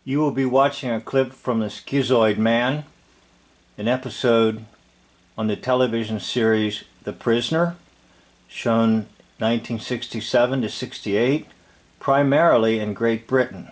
You will be watching a clip from the Schizoid Man, an episode on the television series The Prisoner, shown 1967 to 68, primarily in Great Britain.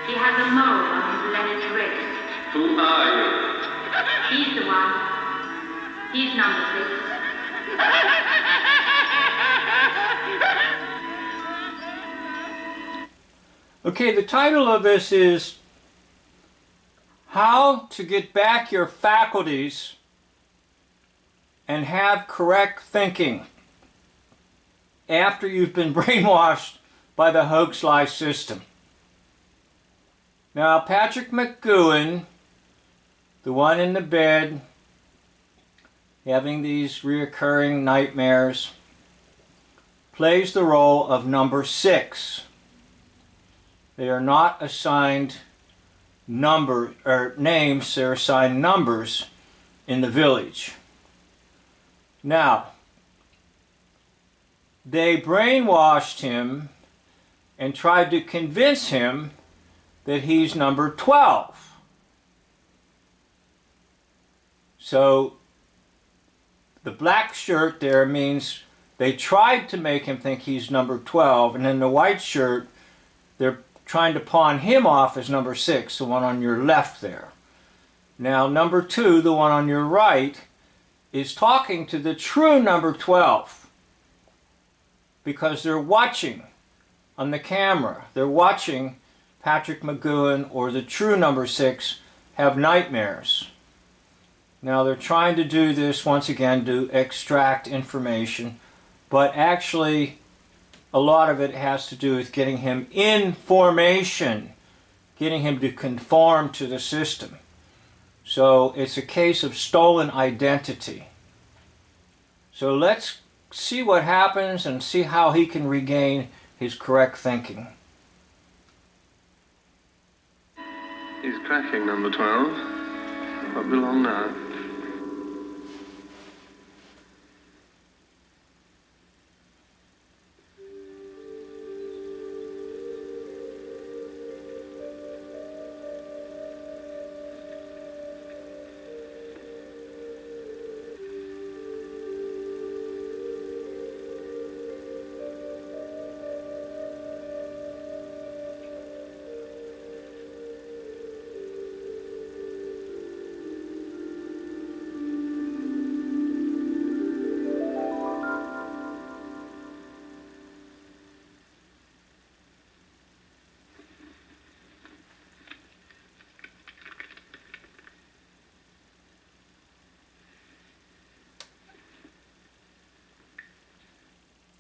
He has a mole on his left wrist. Who are you? He's the one. He's number 6. Okay, the title of this is How to Get Back Your Faculties and Have Correct Thinking After You've Been Brainwashed by the Hoax-Lie System. Now, Patrick McGowan, the one in the bed, having these reoccurring nightmares, plays the role of number 6. They are not assigned names, they're assigned numbers in the village. Now, they brainwashed him and tried to convince him that he's number 12. So the black shirt there means they tried to make him think he's number 12, and then the white shirt, they're trying to pawn him off as number 6, the one on your left there. Now number 2, the one on your right, is talking to the true number 12 because they're watching on the camera. They're watching Patrick McGowan or the true number 6 have nightmares. Now they're trying to do this once again to extract information, but actually a lot of it has to do with getting him in formation, getting him to conform to the system. So it's a case of stolen identity. So let's see what happens and see how he can regain his correct thinking. He's cracking, number 12. What belong now?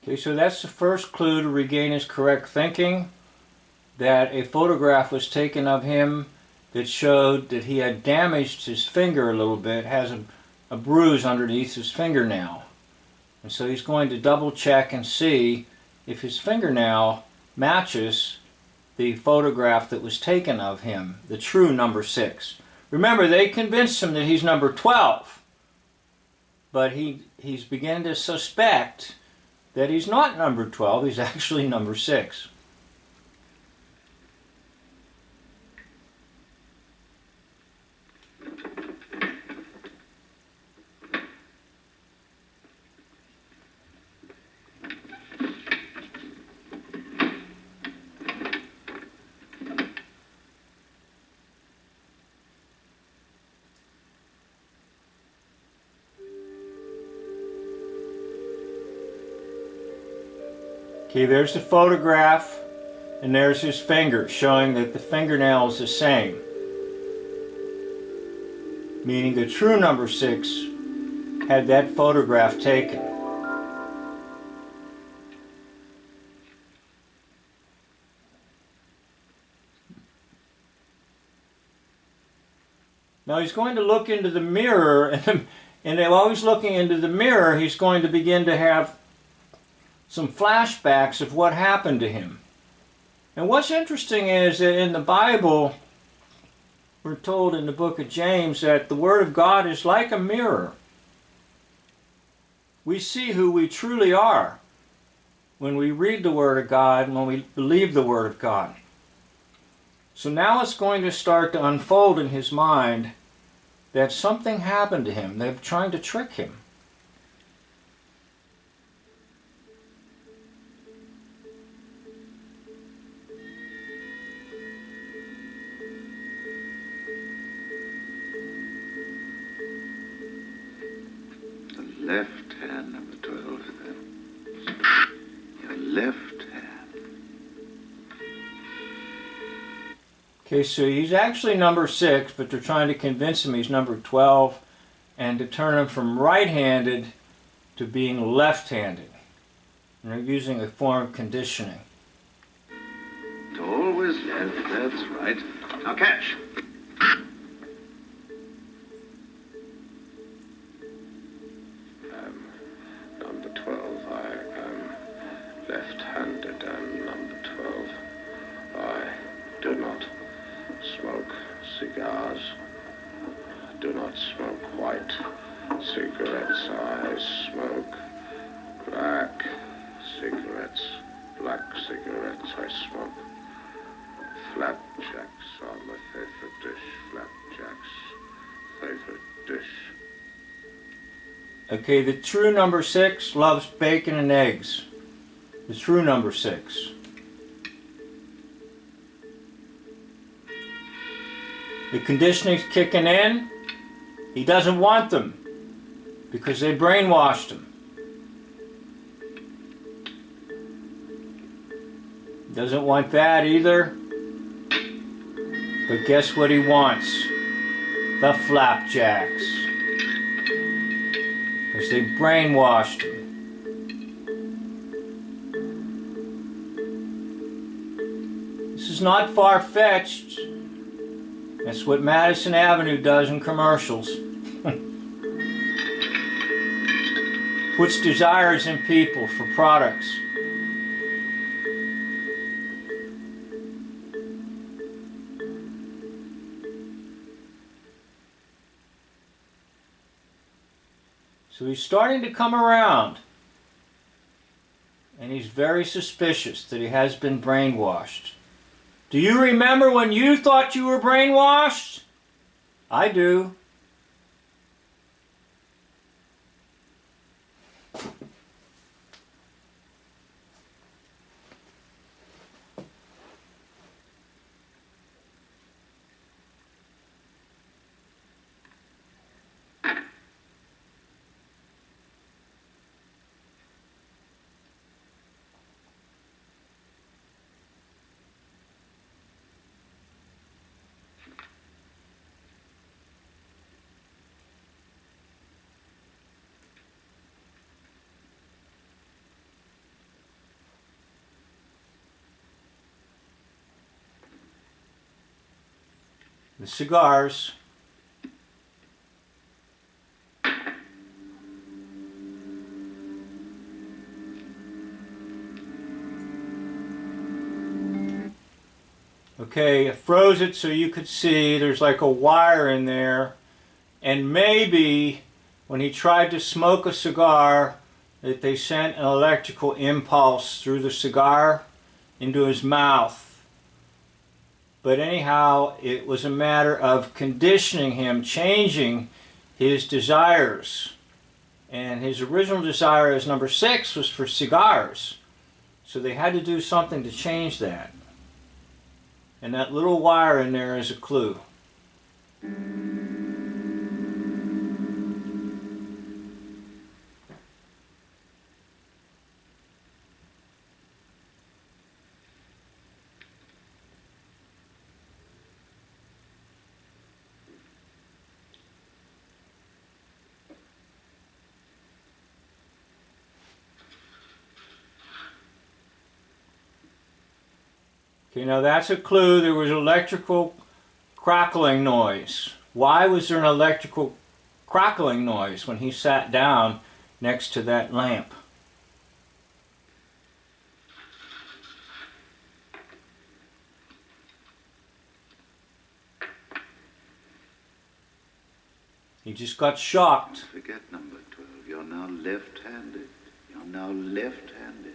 Okay, so that's the first clue to regain his correct thinking, that a photograph was taken of him that showed that he had damaged his finger a little bit, has a bruise underneath his fingernail. And so he's going to double check and see if his fingernail matches the photograph that was taken of him, the true number 6. Remember, they convinced him that he's number 12, but he's beginning to suspect that he's not number 12, he's actually number 6. Okay, there's the photograph, and there's his finger, showing that the fingernail is the same. Meaning the true number 6 had that photograph taken. Now he's going to look into the mirror, and while he's looking into the mirror, he's going to begin to have some flashbacks of what happened to him. And what's interesting is that in the Bible, we're told in the book of James that the Word of God is like a mirror. We see who we truly are when we read the Word of God and when we believe the Word of God. So now it's going to start to unfold in his mind that something happened to him. They're trying to trick him. The left hand, number 12, then. Your left hand. Okay, so he's actually number 6, but they're trying to convince him he's number 12 and to turn him from right-handed to being left-handed. And they're using a form of conditioning. It's always left, that's right. Now catch. Number 12, I am left-handed, and number 12, I do not smoke cigars, do not smoke white cigarettes, I smoke black cigarettes, I smoke flapjacks are my favorite dish, flapjacks, favorite dish. Okay, the true number 6 loves bacon and eggs. The true number 6. The conditioning's kicking in. He doesn't want them because they brainwashed him. Doesn't want that either. But guess what he wants? The flapjacks. Because they brainwashed him. This is not far-fetched. That's what Madison Avenue does in commercials. Puts desires in people for products. So he's starting to come around. And he's very suspicious that he has been brainwashed. Do you remember when you thought you were brainwashed? I do. The cigars. Okay, I froze it so you could see there's like a wire in there, and maybe when he tried to smoke a cigar that they sent an electrical impulse through the cigar into his mouth. But anyhow, it was a matter of conditioning him, changing his desires. And his original desire as number 6 was for cigars. So they had to do something to change that. And that little wire in there is a clue. Okay, now that's a clue. There was electrical crackling noise. Why was there an electrical crackling noise when he sat down next to that lamp? He just got shocked. Forget number 12. You're now left-handed. You're now left-handed.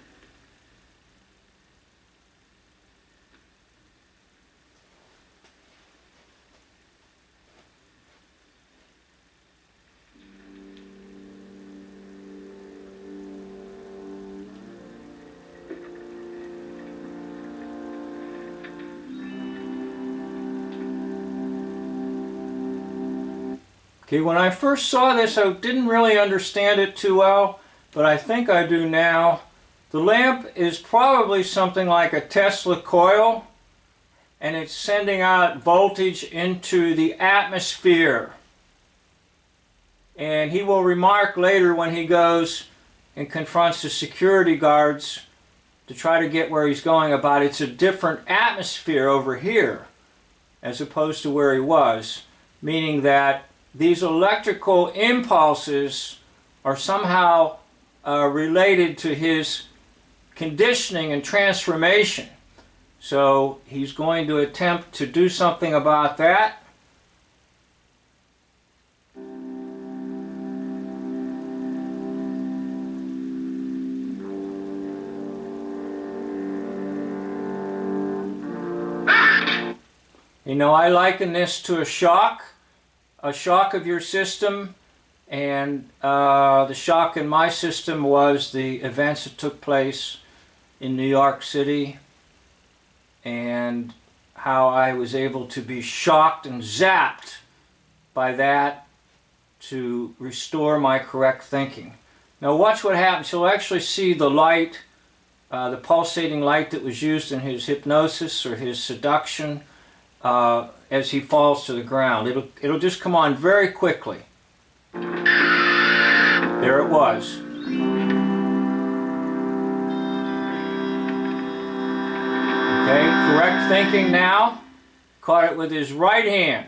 Okay, when I first saw this, I didn't really understand it too well, but I think I do now. The lamp is probably something like a Tesla coil, and it's sending out voltage into the atmosphere. And he will remark later when he goes and confronts the security guards to try to get where he's going about it's a different atmosphere over here as opposed to where he was, meaning that these electrical impulses are somehow related to his conditioning and transformation. So he's going to attempt to do something about that. You know, I liken this to a shock of your system, and the shock in my system was the events that took place in New York City and how I was able to be shocked and zapped by that to restore my correct thinking. Now watch what happens. You'll actually see the light, the pulsating light that was used in his hypnosis or his seduction as he falls to the ground. It'll just come on very quickly. There it was. Okay, correct thinking now. Caught it with his right hand,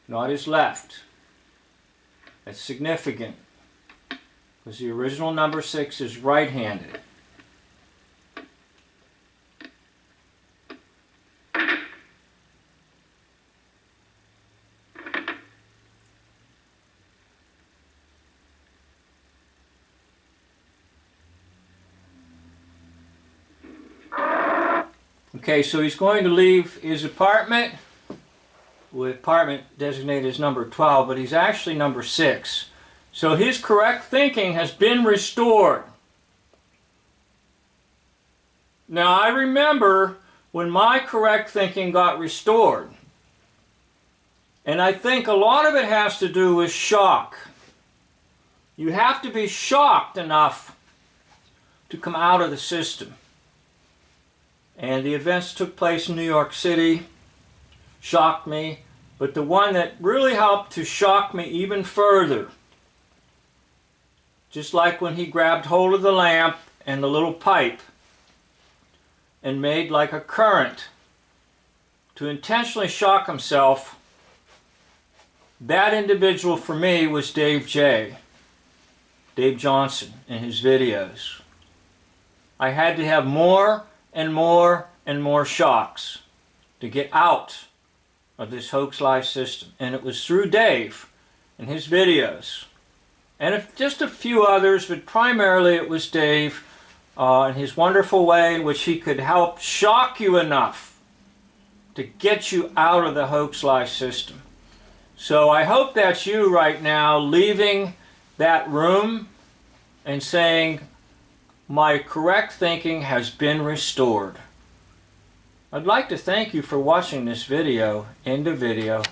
not his left. That's significant because the original number 6 is right-handed. Okay, so he's going to leave his apartment, with apartment designated as number 12, but he's actually number 6. So his correct thinking has been restored. Now I remember when my correct thinking got restored, and I think a lot of it has to do with shock. You have to be shocked enough to come out of the system. And the events took place in New York City, shocked me, but the one that really helped to shock me even further, just like when he grabbed hold of the lamp and the little pipe and made like a current to intentionally shock himself, that individual for me was Dave Johnson in his videos. I had to have more and more and more shocks to get out of this hoax life system. And it was through Dave and his videos. And just a few others, but primarily it was Dave and his wonderful way in which he could help shock you enough to get you out of the hoax life system. So I hope that's you right now leaving that room and saying, my correct thinking has been restored. I'd like to thank you for watching this video. End of video.